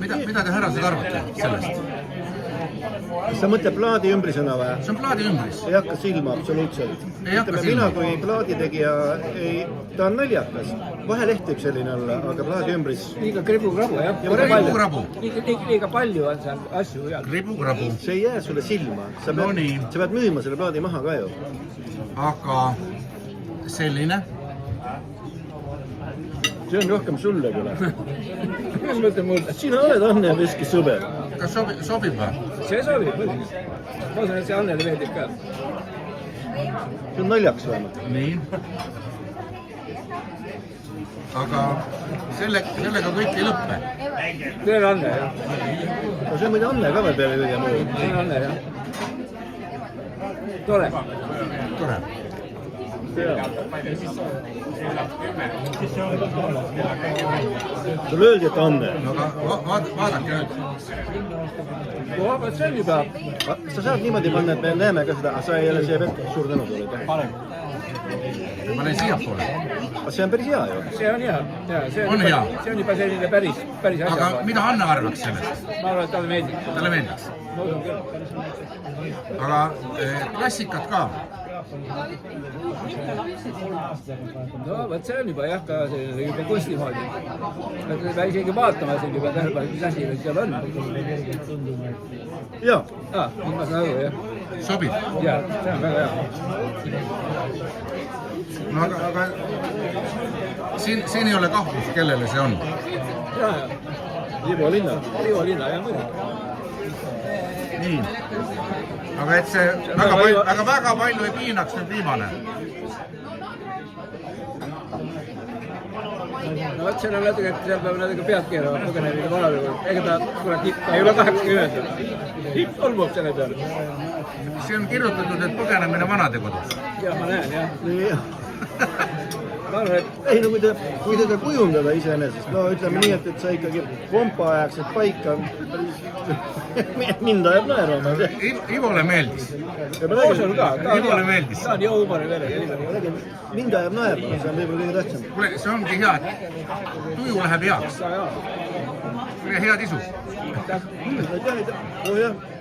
Mida te härrased arvate sellest? Sa mõtled plaadi ümbrisõna või? See on plaadi ümbris. Ei hakka silma absoluutselt. Mina kui plaaditegija, ta on naljakas. Vahel ehtiv selline olla, aga plaadi ümbris... Liiga kribu-krabu, jah. Kribu-krabu. Liiga palju on seal asju. Kribu-krabu. See ei jää sulle silma. Sa pead müüma selle plaadi maha ka ju. Aga selline? See on rohkem sulle küll. Mis mõtled mulle? Sina oled Anne Veski sõber. Kas sobib või? See sobib, mõtles. Ma usun, et see Annele meeldib ka. See on naljaks vähemalt. Nii. Aga sellega kõik ei lõppe. See on Anne, jah. See on muide Anne ka veel peale kõige muu. See on Anne, jah. Tore. Tore. Sulle öeldi, et Anne. Aga vaadake nüüd. See on juba... Sa saad niimoodi panna, et me näeme ka seda, sa ei ole see vett, suur tänu tuli. Ma olen siia poole. See on päris hea ju. See on hea. On hea. See on juba selline päris asja. Aga mida Anne arvaks sellest? Ma arvan, et talle meeldiks. Talle meeldiks. Aga klassikat ka. No, võt see on juba jah, ka selline juba kunstimoodi. Me isegi vaatama siin juba tähelepanu, mis asi seal on. Jaa. Nüüd ma saan aru, jah. Sobib? Jaa, see on väga hea. No aga siin ei ole kahtlust, kellele see on. Jaa. Liivo Linna. Liivo Linna, jah, muidugi. Nii. Aga et see väga palju ei piinaks nüüd viimane. No võt, seal on natuke, et seal peab natuke pead keerama, põgenemine vanalugu. Ega ta ei ole 80. Hipp olmub selle peale. See on kirjutatud, et põgenemine vanadekodus. Jah, ma näen, jah. Ma arvan, et... Ei, no kui teda kujundada iseenesest, no ütleme nii, et sa ikkagi kompa ajaksid paika, mind ajab naerama. Ivole meeldis. Oosul ka. Ivole meeldis. Ta on nii huumori verega. Mind ajab naerama, see on võib-olla kõige tähtsam. Kuule, see ongi hea, et tuju läheb heaks. Head isu. Aitäh. Aitäh.